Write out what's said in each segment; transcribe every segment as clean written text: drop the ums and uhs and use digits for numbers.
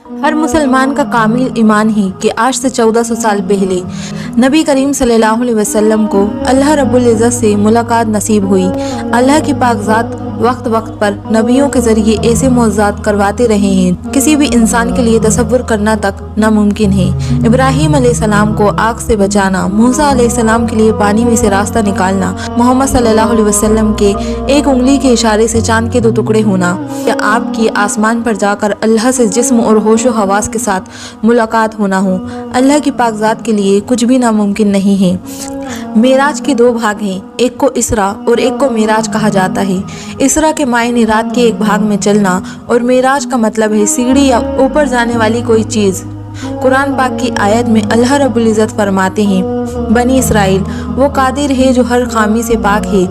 हर मुसलमान का कामिल ईमान है कि आज से 1400 साल पहले नबी करीम सल्लल्लाहु अलैहि वसल्लम को अल्लाह रब्बुल इज़्ज़त से मुलाकात नसीब हुई। अल्लाह की पाक ज़ात वक्त वक्त पर नबियों के ज़रिए ऐसे मौज़ात करवाते रहे हैं किसी भी इंसान के लिए तसव्वुर करना तक नामुमकिन है। इब्राहीम अलैहिस्सलाम को आग से बचाना, मूसा अलैहिस्सलाम के लिए पानी में से रास्ता निकालना, मोहम्मद सल्लल्लाहु अलैहि वसल्लम के एक उंगली के इशारे से चांद के 2 टुकड़े होना, या आपकी आसमान पर जाकर अल्लाह से जिस्म और होशो हवास के साथ मुलाकात होना हो, अल्लाह की पाक ज़ात के लिए कुछ भी नामुमकिन नहीं है। मेराज के 2 भाग हैं, एक को इसरा और एक को मेराज कहा जाता है। इसरा के मायने रात के एक भाग में चलना और मेराज का मतलब है सीढ़ी या ऊपर जाने वाली कोई चीज़। कुरान पाक की आयत में अल्लाह रब्बुल इज़्ज़त फरमाते हैं, बनी इसराइल वो कादिर है जो हर खामी से पाक है,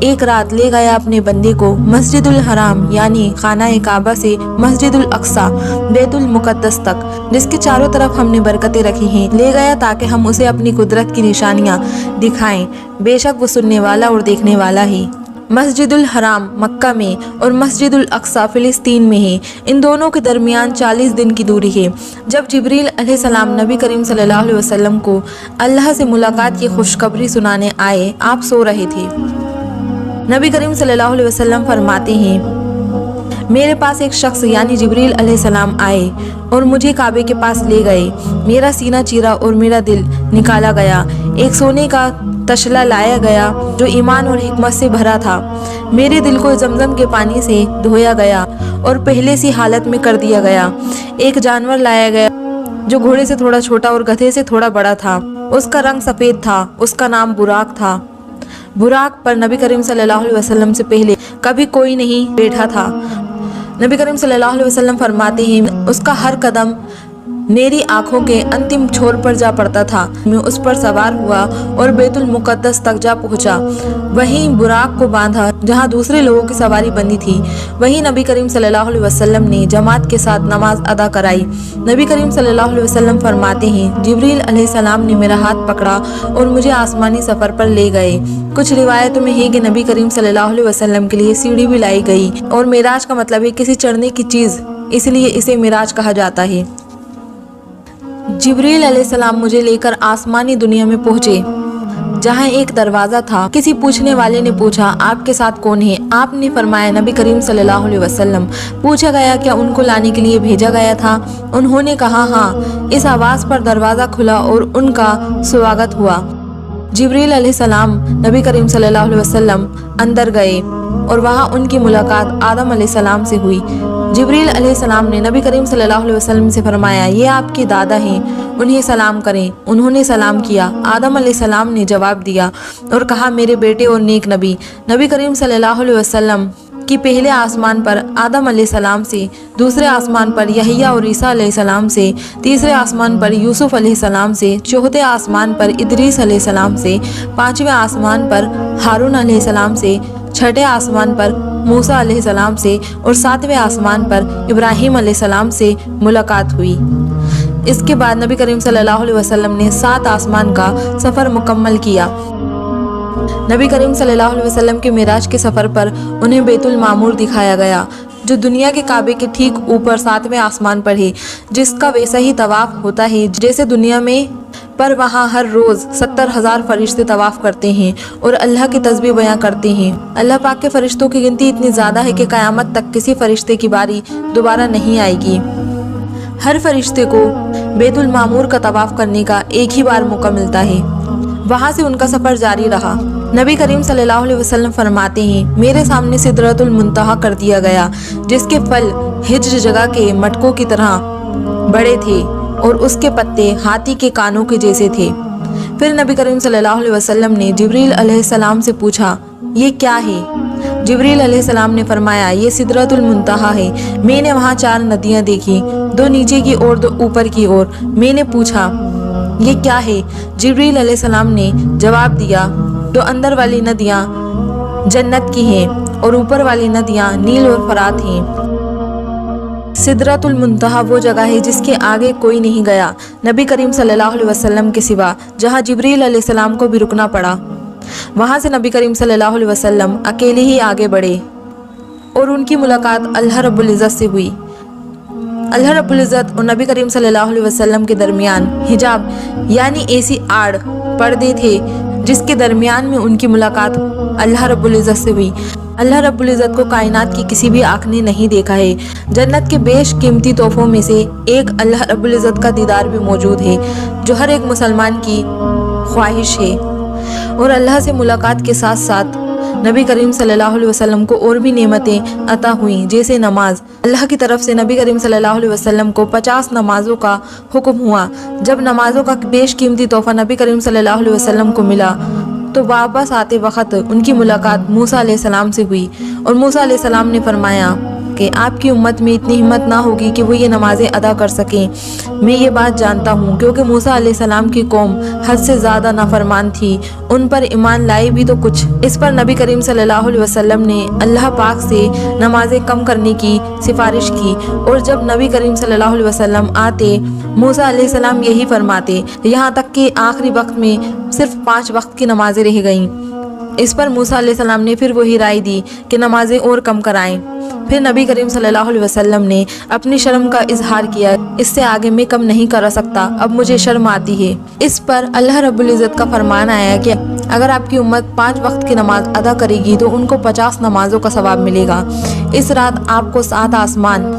एक रात ले गया अपने बंदे को मस्जिदुल हराम यानी खाना काबा से मस्जिदुल अक्सा बैतुल मुकद्दस तक, जिसके चारों तरफ हमने बरकतें रखी हैं, ले गया ताकि हम उसे अपनी कुदरत की निशानियां दिखाएं। बेशक वो सुनने वाला और देखने वाला है। मस्जिदुल हराम मक्का में और मस्जिदुल अक्सा फिलिस्तीन में है। इन दोनों के दरमियान 40 दिन की दूरी है। जब जिब्रील अलैहिस्सलाम नबी करीम सल्लल्लाहु अलैहि वसल्लम को अल्लाह से मुलाकात की खुशखबरी सुनाने आए, आप सो रहे थे। नबी करीम सल्लल्लाहु अलैहि वसल्लम फरमाते हैं, मेरे पास एक शख्स यानी जिब्रील अलैहिस्सलाम आए और मुझे काबे के पास ले गए। मेरा सीना चीरा और मेरा दिल निकाला गया। एक सोने का तशला लाया गया जो ईमान और हिकमत से भरा था। मेरे दिल को जमजम के पानी से धोया गया और पहले सी हालत में कर दिया गया। एक जानवर लाया गया जो घोड़े से थोड़ा छोटा और गधे से थोड़ा बड़ा था। उसका रंग सफ़ेद था। उसका नाम बुराक था। बुराक पर नबी करीम सल्लल्लाहु अलैहि वसल्लम से पहले कभी कोई नहीं बैठा था। नबी करीम सल्लल्लाहु अलैहि वसल्लम फरमाते हैं, उसका हर कदम मेरी आंखों के अंतिम छोर पर जा पड़ता था। मैं उस पर सवार हुआ और बैतुल मुकद्दस तक जा पहुंचा। वहीं बुराक को बांधा जहां दूसरे लोगों की सवारी बंदी थी। वहीं नबी करीम सल्लल्लाहु अलैहि वसल्लम ने जमात के साथ नमाज अदा कराई। नबी करीम सल्लल्लाहु अलैहि वसल्लम फरमाते हैं, जिब्रील अलैहिस्सलाम ने मेरा हाथ पकड़ा और मुझे आसमानी सफ़र पर ले गए। कुछ रिवायतों में है कि नबी करीम सल्लल्लाहु अलैहि वसल्लम के लिए सीढ़ी भी लाई गई। और मेराज का मतलब है किसी चढ़ने की चीज़, इसलिए इसे मेराज कहा जाता है। जिब्रील अलैहिस्सलाम मुझे लेकर आसमानी दुनिया में पहुंचे जहां एक दरवाज़ा था। किसी पूछने वाले ने पूछा, आपके साथ कौन है? आपने फरमाया, नबी करीम सल्लल्लाहु अलैहि वसल्लम। पूछा गया, क्या उनको लाने के लिए भेजा गया था? उन्होंने कहा, हाँ। इस आवाज़ पर दरवाज़ा खुला और उनका स्वागत हुआ। जिब्रील अलैहिस्सलाम नबी करीम सल्लल्लाहु अलैहि वसल्लम अंदर गए और वहाँ उनकी मुलाकात आदम अलैहिस्सलाम से हुई। जिब्रील अलैहिस्सलाम ने नबी करीम सल्लल्लाहु अलैहि वसल्लम से फरमाया, ये आपके दादा हैं, उन्हें सलाम करें। उन्होंने सलाम किया। आदम अलैहिस्सलाम ने जवाब दिया और कहा, मेरे बेटे और नेक नबी। नबी करीम सल्लल्लाहु अलैहि वसल्लम कि पहले आसमान पर आदम अलैहिस्सलाम से, दूसरे आसमान पर यहया और ईसा अलैहिस्सलाम से, तीसरे आसमान पर यूसुफ अलैहिस्सलाम से, चौथे आसमान पर इदरीस अलैहिस्सलाम से, पांचवें आसमान पर हारून अलैहिस्सलाम से, छठे आसमान पर मूसा अलैहिस्सलाम से और सातवें आसमान पर इब्राहीम अलैहिस्सलाम से मुलाकात हुई। इसके बाद नबी करीम सल्लल्लाहु अलैहि वसल्लम ने 7 आसमान का सफ़र मुकम्मल किया। नबी करीम सल्लल्लाहु अलैहि वसल्लम के मेराज के सफ़र पर उन्हें बैतुल मामूर दिखाया गया जो दुनिया के काबे के ठीक ऊपर 7वें आसमान पर है, जिसका वैसा ही तवाफ़ होता है जैसे दुनिया में, पर वहाँ हर रोज़ 70,000 फरिश्ते तवाफ़ करते हैं और अल्लाह की तस्बीह बयां करते हैं। अल्लाह पाक के फरिश्तों की गिनती इतनी ज़्यादा है कि क़यामत तक किसी फरिश्ते की बारी दोबारा नहीं आएगी। हर फरिश्ते को बैतुल मामूर का तवाफ़ करने का एक ही बार मौका मिलता है। वहाँ से उनका सफ़र जारी रहा। नबी करीम सल्लल्लाहु अलैहि वसल्लम फरमाते हैं, मेरे सामने सिदरतुल मुंतहा कर दिया गया, जिसके फल हिज्र जगह के मटकों की तरह बड़े थे और उसके पत्ते हाथी के कानों के जैसे थे। फिर नबी करीम सल्लल्लाहु अलैहि वसल्लम ने जिब्रील अलैहिस्सलाम से पूछा, ये क्या है? जिब्रील अलैहिस्सलाम ने फरमाया, ये सिदरतुल मुंतहा है। मैंने वहाँ 4 नदियाँ देखी, 2 नीचे की ओर, 2 ऊपर की ओर। मैंने पूछा, ये क्या है? जिब्रील अलैहिस्सलाम ने जवाब दिया, 2 अंदर वाली नदियाँ जन्नत की हैं और ऊपर वाली नदियाँ नील और फरात हैं। सिदरतुल मुंतहा वो जगह है जिसके आगे कोई नहीं गया नबी करीम सल्लल्लाहु अलैहि वसल्लम के सिवा, जहाँ जिब्रील अलैहिस्सलाम को भी रुकना पड़ा। वहाँ से नबी करीम सल्लल्लाहु अलैहि वसल्लम अकेले ही आगे बढ़े और उनकी मुलाकात अल्लाह रब्बुल इज़्ज़त से हुई। اللہ रब्बुल इज़्ज़त और नबी करीम सल्लल्लाहु अलैहि वसल्लम के दरमियान हिजाब यानी ऐसी आड़ पर्दे थे जिसके दरमियान में उनकी मुलाकात अल्लाह रब्बुल इज़्ज़त से हुई। अल्लाह रब्बुल इज़्ज़त को कायनात की किसी भी आँख ने नहीं देखा है। जन्नत के बेशकीमती तोहफों में से एक अल्लाह रब्बुल इज़्ज़त का दीदार भी मौजूद है जो हर एक मुसलमान की ख्वाहिश है। और अल्लाह से मुलाकात के साथ साथ नबी करीम सल्लल्लाहु अलैहि वसल्लम को और भी नेमतें अता हुई, जैसे नमाज। अल्लाह की तरफ से नबी करीम सल्लल्लाहु अलैहि वसल्लम को 50 नमाजों का हुक्म हुआ। जब नमाजों का बेशकीमती तोहफा नबी करीम सल्लल्लाहु अलैहि वसल्लम को मिला तो वापस आते वक्त उनकी मुलाकात मूसा अलैहिस्सलाम से हुई और मूसा अलैहिस्सलाम ने फरमाया कि आपकी उम्मत में इतनी हिम्मत ना होगी कि वो ये नमाज़ें अदा कर सकें। मैं ये बात जानता हूँ क्योंकि मूसा अलैहिस्सलाम की कौम हद से ज़्यादा नाफरमान थी, उन पर ईमान लाए भी तो कुछ। इस पर नबी करीम सल्लल्लाहु अलैहि वसल्लम ने अल्लाह पाक से नमाज़ें कम करने की सिफारिश की और जब नबी करीम सल्लल्लाहु अलैहि वसल्लम आते मूसा अलैहिस्सलाम यही फरमाते, यहाँ तक कि आखिरी वक्त में सिर्फ 5 वक्त की नमाज़ें रह गईं। इस पर मूसा अलैहिस्सलाम ने फिर वही राय दी कि नमाज़ें और कम कराएं। फिर नबी करीम सल्लल्लाहु अलैहि वसल्लम ने अपनी शर्म का इजहार किया, इससे आगे मैं कम नहीं कर सकता, अब मुझे शर्म आती है। इस पर अल्लाह रब्बुल इज़्ज़त का फरमान आया कि अगर आपकी उम्मत 5 वक्त की नमाज अदा करेगी तो उनको 50 नमाजों का सवाब मिलेगा। इस रात आपको 7 आसमान,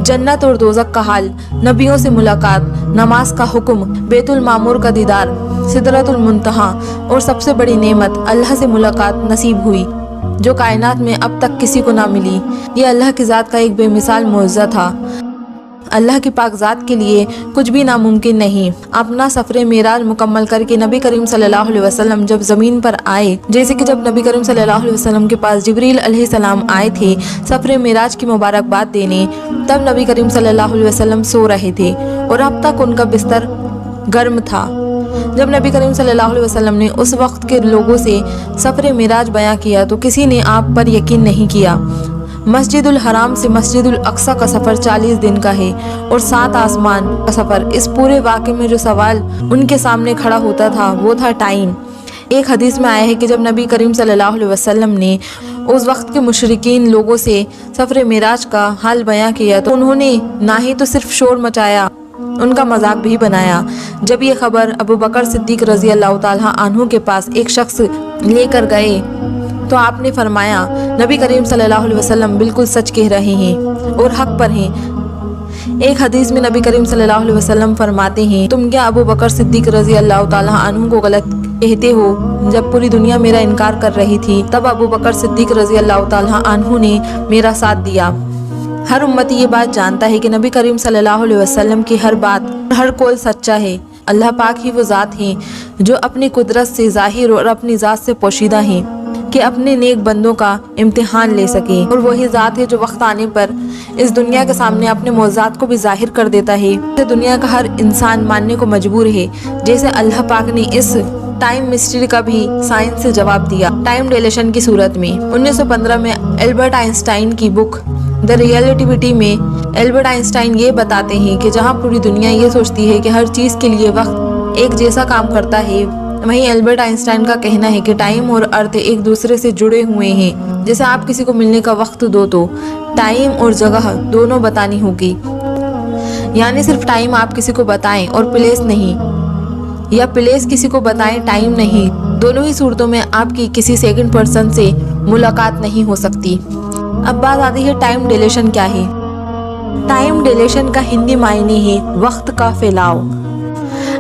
जन्नत और दोज़ख का हाल, नबियों से मुलाकात, नमाज का हुक्म, बैतुल मामूर का दीदार, सिदरतुल मुंतहा और सबसे बड़ी नेमत अल्लाह से मुलाकात नसीब हुई जो कायनात में अब तक किसी को ना मिली। ये अल्लाह की ज़ात का एक बेमिसाल मुअज़्ज़ा था। अल्लाह की पाक ज़ात के लिए कुछ भी नामुमकिन नहीं। अपना सफ़र मेराज मुकम्मल करके नबी करीम सल्लल्लाहु अलैहि वसल्लम जब ज़मीन पर आए, जैसे कि जब नबी करीम सल्लल्लाहु अलैहि वसल्लम के पास जिब्रील अलैहिस्सलाम आए थे सफ़र मेराज की मुबारकबाद देने, तब नबी करीम सल्लल्लाहु अलैहि वसल्लम सो रहे थे और अब तक उनका बिस्तर गर्म था। जब नबी करीम सल्लल्लाहु अलैहि वसल्लम ने उस वक्त के लोगों से सफ़र मेराज बयां किया तो किसी ने आप पर यकीन नहीं किया। मस्जिदुल हराम से मस्जिदुल अक्सा का सफ़र 40 दिन का है और 7 आसमान का सफ़र। इस पूरे वाक़े में जो सवाल उनके सामने खड़ा होता था वो था टाइम। एक हदीस में आया है कि जब नबी करीम सल्लल्लाहु अलैहि वसल्लम ने उस वक्त के मुशरिकीन लोगों से सफ़र मेराज का हाल बयां किया तो उन्होंने ना ही तो सिर्फ शोर मचाया, उनका मजाक भी बनाया। जब ये खबर अबू बकर सिद्दीक रज़ी अल्लाह ताला अन्हु के पास एक शख्स लेकर गए तो आपने फरमाया, नबी करीम सल्लल्लाहु अलैहि वसल्लम बिल्कुल सच कह रहे हैं और हक पर हैं। एक हदीस में नबी करीम सल्लल्लाहु अलैहि वसल्लम फरमाते हैं, तुम क्या अबू बकर सिद्दीक रज़ी अल्लाह ताला अन्हु को गलत कहते हो? जब पूरी दुनिया मेरा इनकार कर रही थी तब अबू बकर सिद्दीक रज़ी अल्लाह ताला अन्हु ने मेरा साथ दिया। हर उम्मती ये बात जानता है कि नबी करीम सल्लल्लाहु अलैहि वसल्लम की हर बात, हर कौल सच्चा है। अल्लाह पाक ही वो ज़ात हैं जो अपनी कुदरत से ज़ाहिर और अपनी ज़ात से पोशीदा हैं कि अपने नेक बंदों का इम्तिहान ले सके, और वही ज़ात है जो वक्त आने पर इस दुनिया के सामने अपने मौज़ात को भी ज़ाहिर कर देता है। तो दुनिया का हर इंसान मानने को मजबूर है। जैसे अल्लाह पाक ने इस टाइम मिस्ट्री का भी साइंस से जवाब दिया टाइम डिलेशन की सूरत में। 1915 में एल्बर्ट आइंस्टाइन की बुक द रियलिटिविटी में एल्बर्ट आइंस्टाइन ये बताते हैं कि जहाँ पूरी दुनिया ये सोचती है कि हर चीज़ के लिए वक्त एक जैसा काम करता है, वहीं एल्बर्ट आइंस्टाइन का कहना है कि टाइम और अर्थ एक दूसरे से जुड़े हुए हैं। जैसे आप किसी को मिलने का वक्त दो तो टाइम और जगह दोनों बतानी होगी, यानी सिर्फ टाइम आप किसी को बताएं और प्लेस नहीं, या प्लेस किसी को बताएं टाइम नहीं। दोनों ही सूरतों में आपकी किसी सेकंड पर्सन से मुलाकात नहीं हो सकती। अब बात आती है टाइम डिलेशन क्या है। टाइम डिलेशन का हिंदी मायने है वक्त का फैलाव।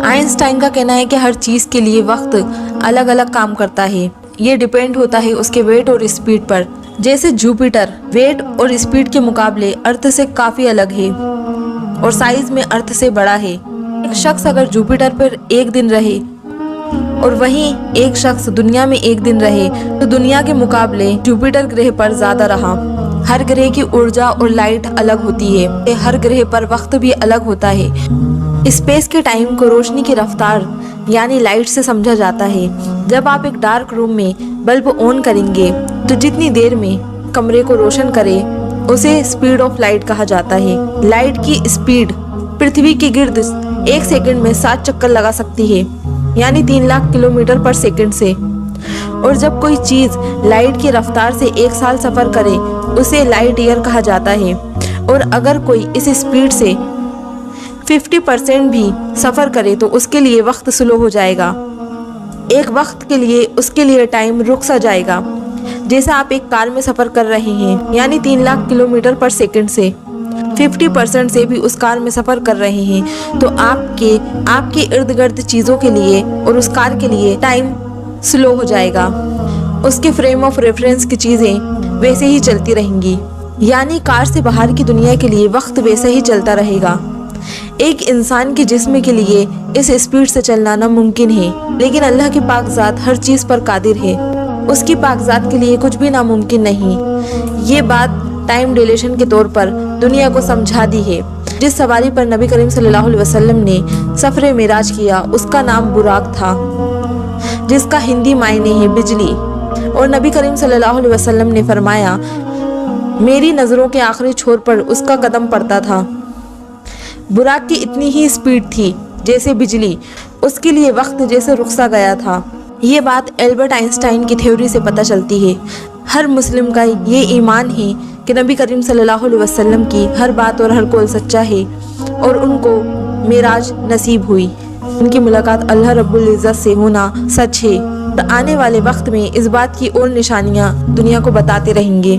आइंस्टाइन का कहना है कि हर चीज़ के लिए वक्त अलग अलग काम करता है। ये डिपेंड होता है उसके वेट और स्पीड पर। जैसे जुपिटर वेट और स्पीड के मुकाबले अर्थ से काफ़ी अलग है और साइज में अर्थ से बड़ा है। एक शख्स अगर जुपिटर पर एक दिन रहे और वहीं एक शख्स दुनिया में एक दिन रहे तो दुनिया के मुकाबले जुपिटर ग्रह पर ज़्यादा रहा। हर ग्रह की ऊर्जा और लाइट अलग होती है, हर ग्रह पर वक्त भी अलग होता है। स्पेस के टाइम को रोशनी की रफ्तार यानी लाइट से समझा जाता है। जब आप एक डार्क रूम में बल्ब ऑन करेंगे तो जितनी देर में कमरे को रोशन करे उसे स्पीड ऑफ लाइट कहा जाता है। लाइट की स्पीड पृथ्वी के गिर्द 1 सेकंड में 7 चक्कर लगा सकती है, यानी 3 लाख किलोमीटर पर सेकंड से। और जब कोई चीज़ लाइट की रफ्तार से 1 साल सफ़र करे उसे लाइट ईयर कहा जाता है। اور اگر کوئی اس اسپیڈ سے 50% بھی سفر کرے تو اس کے لیے وقت سلو ہو جائے گا، ایک وقت کے لیے اس کے لیے ٹائم رک سا جائے گا۔ جیسا آپ ایک کار میں سفر کر رہے ہیں، یعنی 3 لاکھ کلومیٹر پر سیکنڈ سے 50% سے بھی اس کار میں سفر کر رہے ہیں، تو آپ کے ارد گرد چیزوں کے لیے اور اس کار کے لیے ٹائم سلو ہو جائے گا۔ اس کے فریم آف ریفرنس کی چیزیں ویسے ہی چلتی رہیں گی، یعنی کار سے باہر کی دنیا کے لیے وقت ویسے ہی چلتا رہے گا۔ ایک انسان کے جسم کے لیے اس اسپیڈ سے چلنا ناممکن ہے، لیکن اللہ کی پاک ذات ہر چیز پر قادر ہے، اس کی پاک ذات کے لیے کچھ بھی ناممکن نہیں۔ یہ بات ٹائم ڈیلیشن کے طور پر دنیا کو سمجھا دی ہے۔ جس سواری پر نبی کریم صلی اللہ علیہ وسلم نے سفر معراج کیا اس کا نام براق تھا، جس کا ہندی معنی ہے بجلی، اور نبی کریم صلی اللہ علیہ وسلم نے فرمایا میری نظروں کے آخری چھور پر اس کا قدم پڑتا تھا۔ براق کی اتنی ہی سپیڈ تھی جیسے بجلی، اس کے لیے وقت جیسے رک سا گیا تھا۔ یہ بات البرٹ آئنسٹائن کی تھیوری سے پتہ چلتی ہے۔ ہر مسلم کا یہ ایمان ہے کہ نبی کریم صلی اللہ علیہ وسلم کی ہر بات اور ہر قول سچا ہے، اور ان کو معراج نصیب ہوئی، ان کی ملاقات اللہ رب العزت سے ہونا سچ ہے۔ آنے والے وقت میں اس بات کی اور نشانیاں دنیا کو بتاتے رہیں گے۔